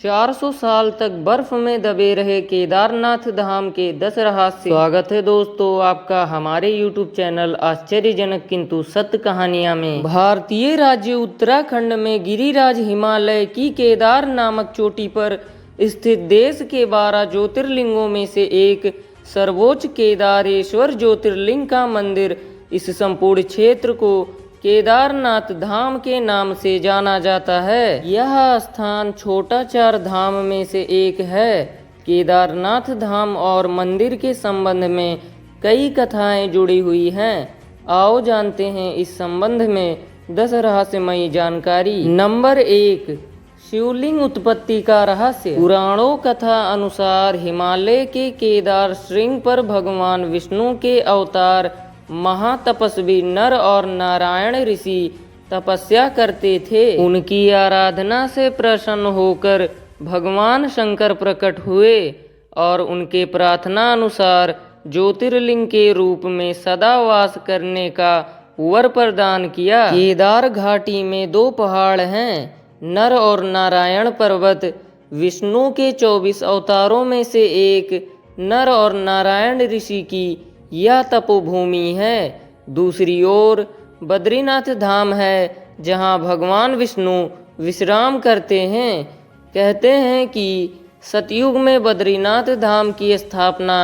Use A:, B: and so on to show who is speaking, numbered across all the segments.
A: 400 साल तक बर्फ में दबे रहे केदारनाथ धाम के 10 रहस्य। स्वागत है दोस्तों आपका हमारे YouTube चैनल आश्चर्यजनक किंतु सत्य कहानियां में। भारतीय राज्य उत्तराखंड में गिरिराज हिमालय की केदार नामक चोटी पर स्थित देश के 12 ज्योतिर्लिंगों में से एक सर्वोच्च केदारेश्वर ज्योतिर्लिंग का मंदिर इस संपूर्ण क्षेत्र को केदारनाथ धाम के नाम से जाना जाता है। यह स्थान छोटा 4 धाम में से एक है। केदारनाथ धाम और मंदिर के संबंध में कई कथाएं जुड़ी हुई हैं। आओ जानते हैं इस संबंध में 10 रहस्यमयी जानकारी। नंबर 1, शिवलिंग उत्पत्ति का रहस्य। पुराणों कथा अनुसार हिमालय के केदार श्रृंग पर भगवान विष्णु के अवतार महातपस्वी नर और नारायण ऋषि तपस्या करते थे। उनकी आराधना से प्रसन्न होकर भगवान शंकर प्रकट हुए और उनके प्रार्थना अनुसार ज्योतिर्लिंग के रूप में सदा वास करने का वर प्रदान किया। केदार घाटी में 2 पहाड़ हैं, नर और नारायण पर्वत विष्णु के 24 अवतारों में से एक नर और नारायण ऋषि की यह तपोभूमि है। दूसरी ओर बद्रीनाथ धाम है जहां भगवान विष्णु विश्राम करते हैं। कहते हैं कि सतयुग में बद्रीनाथ धाम की स्थापना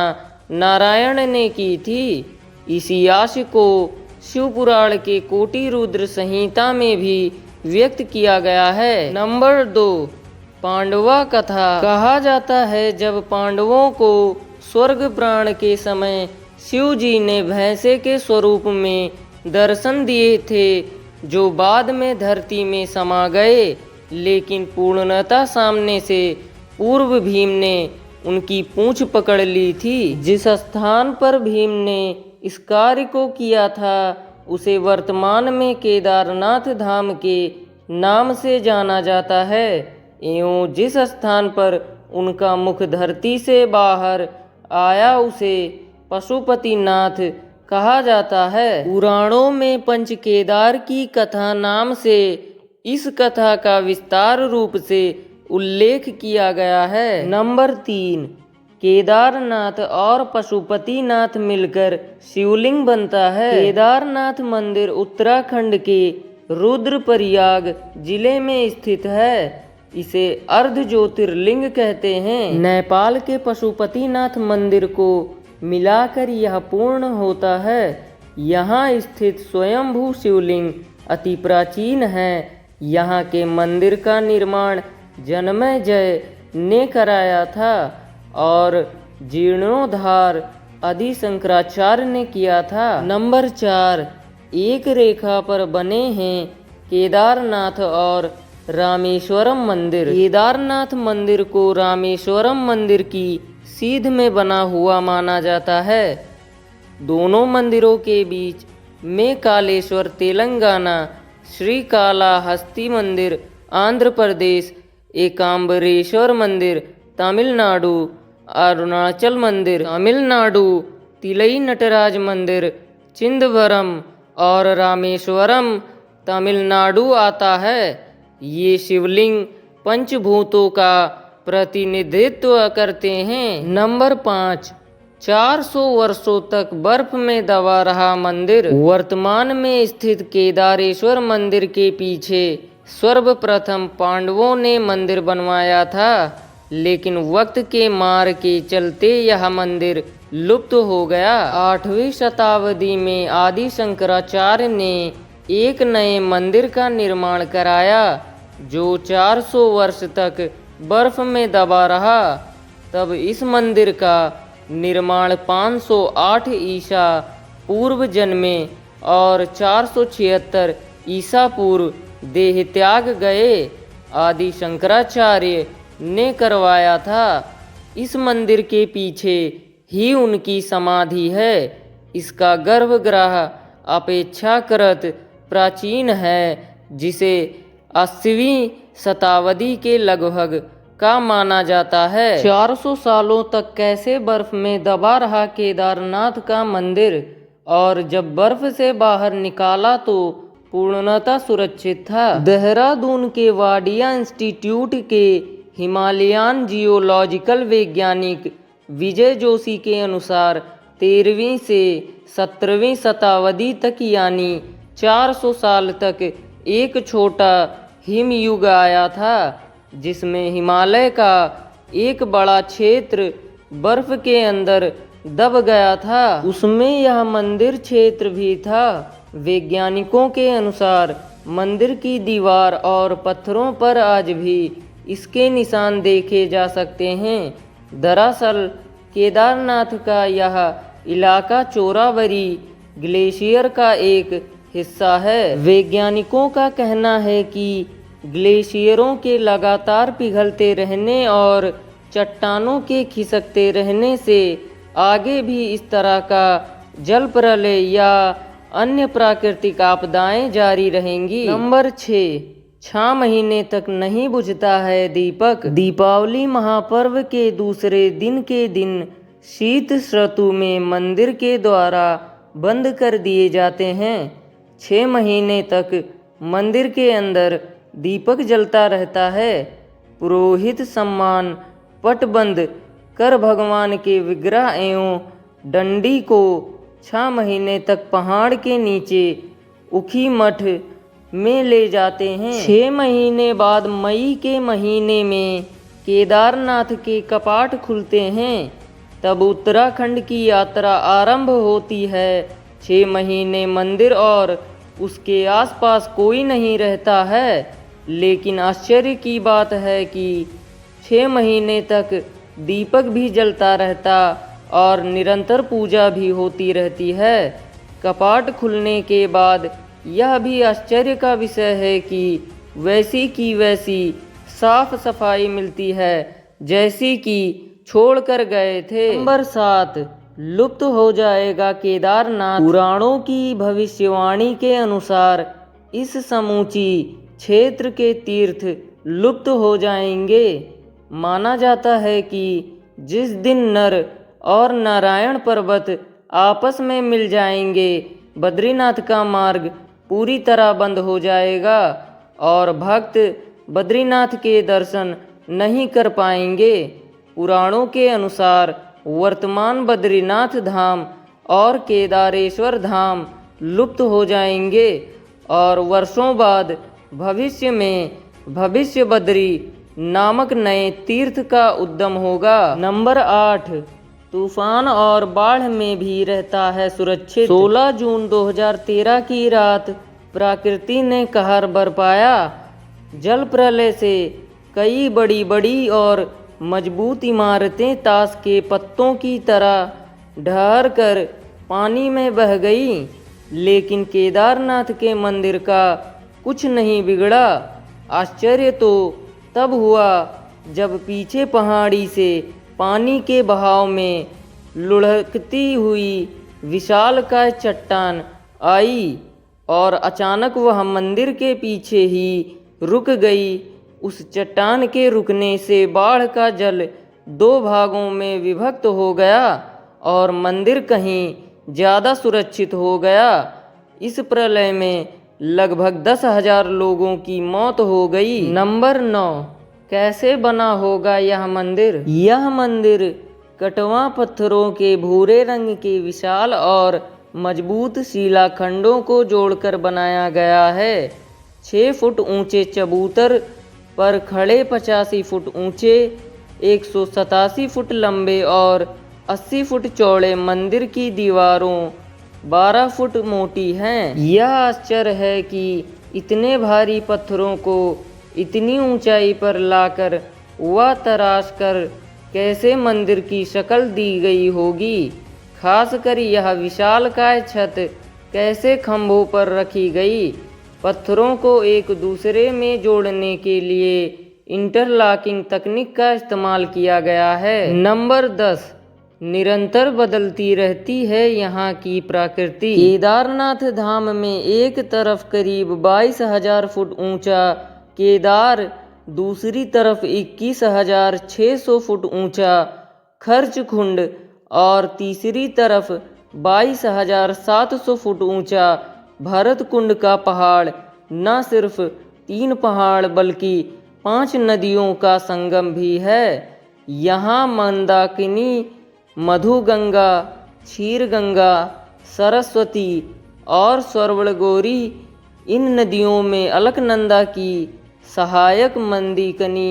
A: नारायण ने की थी। इसी आशय को शिव पुराण के कोटि रुद्र संहिता में भी व्यक्त किया गया है। नंबर 2, पांडवा कथा। कहा जाता है जब पांडवों को स्वर्ग प्राण के समय शिव जी ने भैंसे के स्वरूप में दर्शन दिए थे, जो बाद में धरती में समा गए, लेकिन पूर्णतः सामने से पूर्व भीम ने उनकी पूंछ पकड़ ली थी। जिस स्थान पर भीम ने इस कार्य को किया था उसे वर्तमान में केदारनाथ धाम के नाम से जाना जाता है एवं जिस स्थान पर उनका मुख धरती से बाहर आया उसे पशुपतिनाथ कहा जाता है। पुराणों में पंच केदार की कथा नाम से इस कथा का विस्तार रूप से उल्लेख किया गया है। नंबर 3, केदारनाथ और पशुपतिनाथ मिलकर शिवलिंग बनता है। केदारनाथ मंदिर उत्तराखंड के रुद्रप्रयाग जिले में स्थित है। इसे अर्ध ज्योतिर्लिंग कहते हैं। नेपाल के पशुपतिनाथ मंदिर को मिलाकर यह पूर्ण होता है। यहाँ स्थित स्वयंभू शिवलिंग अति प्राचीन है। यहाँ के मंदिर का निर्माण जन्मेजय ने कराया था और जीर्णोद्धार आदि शंकराचार्य ने किया था। नंबर 4, एक रेखा पर बने हैं केदारनाथ और रामेश्वरम मंदिर। केदारनाथ मंदिर को रामेश्वरम मंदिर की सीध में बना हुआ माना जाता है। दोनों मंदिरों के बीच में कालेश्वर तेलंगाना, श्रीकालाहस्ती मंदिर आंध्र प्रदेश, एकाम्बरेश्वर मंदिर तमिलनाडु, अरुणाचल मंदिर तमिलनाडु, तिलई नटराज मंदिर चिदंबरम और रामेश्वरम तमिलनाडु आता है। ये शिवलिंग पंचभूतों का प्रतिनिधित्व करते हैं। नंबर 5, 400 वर्षों तक बर्फ में दबा रहा मंदिर। वर्तमान में स्थित केदारेश्वर मंदिर के पीछे सर्वप्रथम पांडवों ने मंदिर बनवाया था, लेकिन वक्त के मार के चलते यह मंदिर लुप्त हो गया। 8वीं शताब्दी में आदि शंकराचार्य ने एक नए मंदिर का निर्माण कराया जो 400 वर्ष तक बर्फ में दबा रहा। तब इस मंदिर का निर्माण 508 ईसा पूर्व जन्मे और 476 ईसा पूर्व देह त्याग गए आदि शंकराचार्य ने करवाया था। इस मंदिर के पीछे ही उनकी समाधि है। इसका गर्भगृह अपेक्षाकृत प्राचीन है, जिसे 80वीं शताब्दी के लगभग का माना जाता है। 400 सालों तक कैसे बर्फ में दबा रहा केदारनाथ का मंदिर, और जब बर्फ से बाहर निकाला तो पूर्णतः सुरक्षित था। देहरादून के वाडिया इंस्टीट्यूट के हिमालयन जियोलॉजिकल वैज्ञानिक विजय जोशी के अनुसार 13वीं से 17वीं शताब्दी तक यानी 400 साल तक एक छोटा हिमयुग आया था, जिसमें हिमालय का एक बड़ा क्षेत्र बर्फ के अंदर दब गया था। उसमें यह मंदिर क्षेत्र भी था। वैज्ञानिकों के अनुसार मंदिर की दीवार और पत्थरों पर आज भी इसके निशान देखे जा सकते हैं। दरअसल केदारनाथ का यह इलाका चोरावरी ग्लेशियर का एक हिस्सा है। वैज्ञानिकों का कहना है कि ग्लेशियरों के लगातार पिघलते रहने और चट्टानों के खिसकते रहने से आगे भी इस तरह का जल प्रलय या अन्य प्राकृतिक आपदाएं जारी रहेंगी। नंबर 6 महीने तक नहीं बुझता है दीपक। दीपावली महापर्व के दूसरे दिन के दिन शीत ऋतु में मंदिर के द्वारा बंद कर दिए जाते हैं। 6 महीने तक मंदिर के अंदर दीपक जलता रहता है। पुरोहित सम्मान पट बंद कर भगवान के विग्रह एवं डंडी को 6 महीने तक पहाड़ के नीचे उखी मठ में ले जाते हैं। 6 महीने बाद मई के महीने में केदारनाथ के कपाट खुलते हैं। तब उत्तराखंड की यात्रा आरंभ होती है। 6 महीने मंदिर और उसके आसपास कोई नहीं रहता है, लेकिन आश्चर्य की बात है कि 6 महीने तक दीपक भी जलता रहता और निरंतर पूजा भी होती रहती है। कपाट खुलने के बाद यह भी आश्चर्य का विषय है कि वैसी की वैसी साफ सफाई मिलती है जैसी कि छोड़कर गए थे। नंबर 7 लुप्त हो जाएगा केदारनाथ। पुराणों की भविष्यवाणी के अनुसार इस समूची क्षेत्र के तीर्थ लुप्त हो जाएंगे। माना जाता है कि जिस दिन नर और नारायण पर्वत आपस में मिल जाएंगे, बद्रीनाथ का मार्ग पूरी तरह बंद हो जाएगा और भक्त बद्रीनाथ के दर्शन नहीं कर पाएंगे। पुराणों के अनुसार वर्तमान बद्रीनाथ धाम और केदारेश्वर धाम लुप्त हो जाएंगे और वर्षों बाद भविष्य में भविष्य बद्री नामक नए तीर्थ का उद्गम होगा। नंबर 8 तूफान और बाढ़ में भी रहता है सुरक्षित। 16 जून 2013 की रात प्रकृति ने कहर बरपाया। जल प्रलय से कई बड़ी बड़ी और मजबूत इमारतें ताश के पत्तों की तरह ढहर कर पानी में बह गई, लेकिन केदारनाथ के मंदिर का कुछ नहीं बिगड़ा। आश्चर्य तो तब हुआ जब पीछे पहाड़ी से पानी के बहाव में लुढ़कती हुई विशालकाय चट्टान आई और अचानक वह मंदिर के पीछे ही रुक गई। उस चट्टान के रुकने से बाढ़ का जल 2 भागों में विभक्त हो गया और मंदिर कहीं ज़्यादा सुरक्षित हो गया। इस प्रलय में लगभग 10,000 लोगों की मौत हो गई। नंबर 9 कैसे बना होगा यह मंदिर? यह मंदिर कटवा पत्थरों के भूरे रंग के विशाल और मजबूत शिलाखंडों को जोड़कर बनाया गया है। 6 फुट ऊंचे चबूतर पर खड़े 85 फुट ऊंचे, 187 फुट लंबे और 80 फुट चौड़े मंदिर की दीवारों 12 फुट मोटी हैं। यह आश्चर्य है कि इतने भारी पत्थरों को इतनी ऊंचाई पर लाकर व तराश कर कैसे मंदिर की शक्ल दी गई होगी। खासकर यह विशालकाय छत कैसे खंभों पर रखी गई। पत्थरों को एक दूसरे में जोड़ने के लिए इंटरलॉकिंग तकनीक का इस्तेमाल किया गया है। नंबर 10 निरंतर बदलती रहती है यहाँ की प्रकृति। केदारनाथ धाम में एक तरफ करीब 22,000 फुट ऊंचा केदार, दूसरी तरफ 21,600 फुट ऊंचा खर्च कुंड और तीसरी तरफ 22,700 फुट ऊंचा भरत कुंड का पहाड़ न सिर्फ 3 पहाड़ बल्कि 5 नदियों का संगम भी है। यहाँ मंदाकिनी, मधुगंगा, क्षीरगंगा, सरस्वती और स्वर्णगौरी, इन नदियों में अलकनंदा की सहायक मंदाकिनी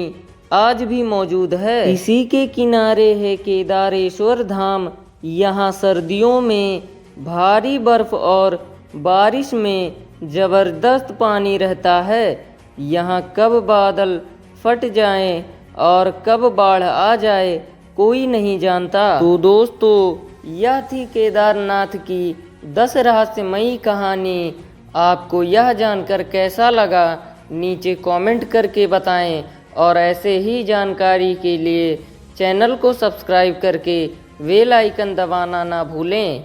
A: आज भी मौजूद है। इसी के किनारे है केदारेश्वर धाम। यहाँ सर्दियों में भारी बर्फ और बारिश में जबरदस्त पानी रहता है। यहाँ कब बादल फट जाएं और कब बाढ़ आ जाए कोई नहीं जानता। तो दोस्तों, यह थी केदारनाथ की 10 रहस्यमयी कहानी। आपको यह जानकर कैसा लगा नीचे कमेंट करके बताएं और ऐसे ही जानकारी के लिए चैनल को सब्सक्राइब करके बेल आइकन दबाना ना भूलें।